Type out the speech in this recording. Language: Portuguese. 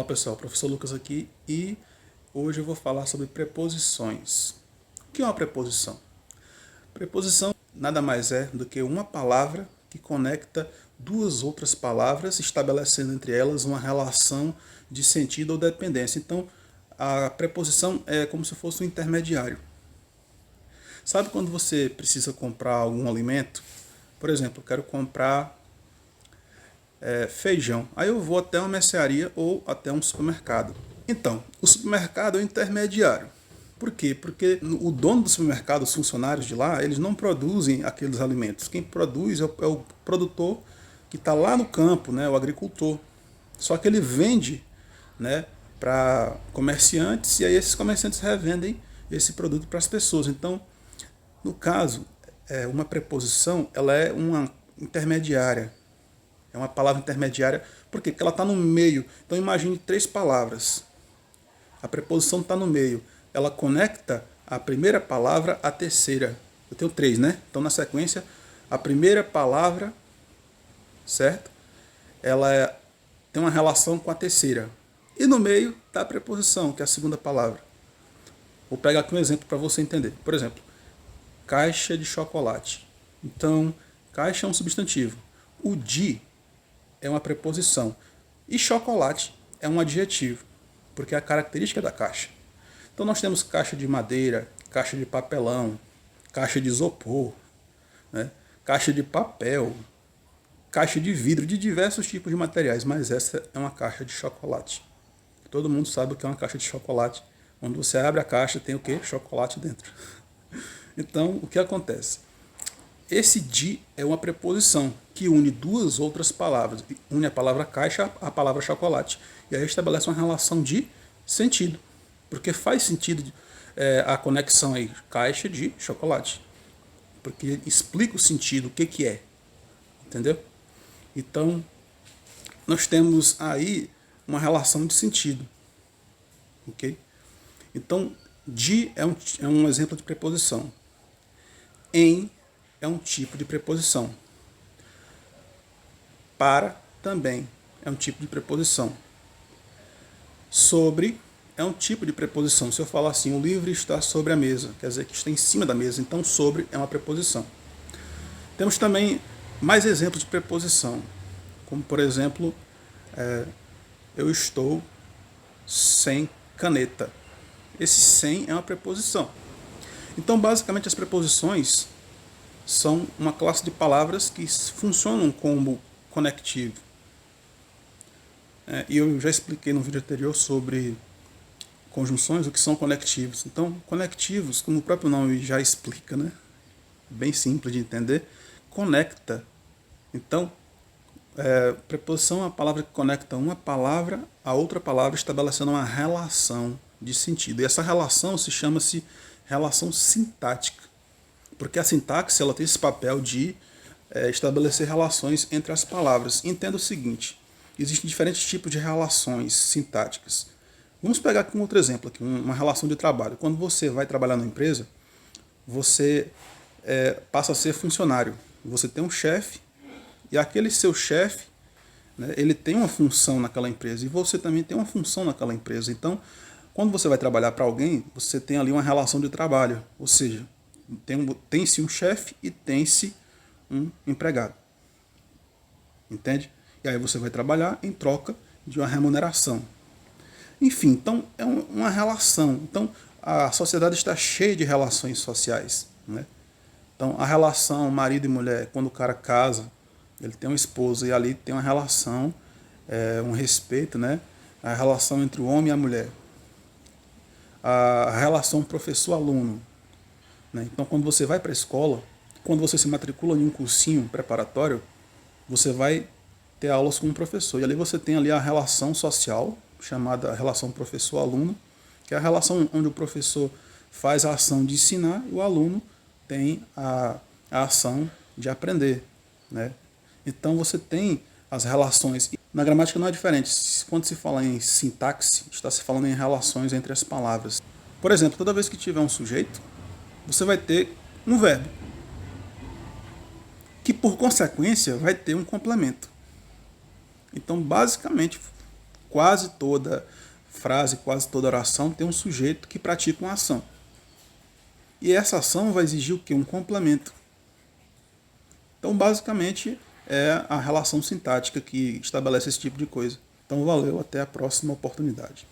Fala pessoal, professor Lucas aqui e hoje eu vou falar sobre preposições. O que é uma preposição? Preposição nada mais é do que uma palavra que conecta duas outras palavras, estabelecendo entre elas uma relação de sentido ou dependência. Então, a preposição é como se fosse um intermediário. Sabe quando você precisa comprar algum alimento? Por exemplo, eu quero comprar feijão. Aí eu vou até uma mercearia ou até um supermercado. Então, o supermercado é o intermediário. Por quê? Porque o dono do supermercado, os funcionários de lá, eles não produzem aqueles alimentos. Quem produz é o produtor que está lá no campo, né, o agricultor. Só que ele vende, né, para comerciantes e aí esses comerciantes revendem esse produto para as pessoas. Então, no caso, uma preposição ela é uma intermediária. É uma palavra intermediária, por quê? Porque ela está no meio. Então imagine três palavras. A preposição está no meio. Ela conecta a primeira palavra à terceira. Eu tenho três, né? Então na sequência, a primeira palavra, certo? Ela tem uma relação com a terceira. E no meio está a preposição, que é a segunda palavra. Vou pegar aqui um exemplo para você entender. Por exemplo, caixa de chocolate. Então, caixa é um substantivo. O de é uma preposição. E chocolate é um adjetivo, porque é a característica da caixa. Então nós temos caixa de madeira, caixa de papelão, caixa de isopor, né? Caixa de papel, caixa de vidro, de diversos tipos de materiais, mas essa é uma caixa de chocolate. Todo mundo sabe o que é uma caixa de chocolate. Quando você abre a caixa, tem o quê? Chocolate dentro. Então, o que acontece? Esse de é uma preposição que une duas outras palavras. Une a palavra caixa à palavra chocolate. E aí estabelece uma relação de sentido. Porque faz sentido a conexão aí, caixa de chocolate. Porque explica o sentido, o que é. Entendeu? Então, nós temos aí uma relação de sentido. Ok? Então, de é um exemplo de preposição. Em é um tipo de preposição. Para também é um tipo de preposição. Sobre é um tipo de preposição. Se eu falar assim, o livro está sobre a mesa, quer dizer que está em cima da mesa. Então, sobre é uma preposição. Temos também mais exemplos de preposição. Como, por exemplo, eu estou sem caneta. Esse sem é uma preposição. Então, basicamente, as preposições são uma classe de palavras que funcionam como conectivo. E eu já expliquei no vídeo anterior sobre conjunções, o que são conectivos. Então, conectivos, como o próprio nome já explica, né? Bem simples de entender, conecta. Então, preposição é uma palavra que conecta uma palavra a outra palavra, estabelecendo uma relação de sentido. E essa relação chama-se relação sintática. Porque a sintaxe ela tem esse papel de estabelecer relações entre as palavras. Entenda o seguinte, existem diferentes tipos de relações sintáticas. Vamos pegar aqui um outro exemplo, aqui, uma relação de trabalho. Quando você vai trabalhar na empresa, você passa a ser funcionário. Você tem um chefe, e aquele seu chefe, né, ele tem uma função naquela empresa, e você também tem uma função naquela empresa. Então, quando você vai trabalhar para alguém, você tem ali uma relação de trabalho, ou seja, tem-se um chefe e tem-se um empregado. Entende? E aí você vai trabalhar em troca de uma remuneração. Enfim, então é uma relação. Então a sociedade está cheia de relações sociais, né? Então a relação marido e mulher, quando o cara casa, ele tem uma esposa e ali tem uma relação, um respeito, né? A relação entre o homem e a mulher. A relação professor-aluno. Então, quando você vai para a escola, quando você se matricula em um cursinho preparatório, você vai ter aulas com um professor. E ali você tem ali a relação social, chamada relação professor-aluno, que é a relação onde o professor faz a ação de ensinar e o aluno tem a ação de aprender, né? Então, você tem as relações. Na gramática não é diferente. Quando se fala em sintaxe, está se falando em relações entre as palavras. Por exemplo, toda vez que tiver um sujeito, você vai ter um verbo, que por consequência vai ter um complemento. Então, basicamente, quase toda frase, quase toda oração tem um sujeito que pratica uma ação. E essa ação vai exigir o quê? Um complemento. Então, basicamente, é a relação sintática que estabelece esse tipo de coisa. Então, valeu, até a próxima oportunidade.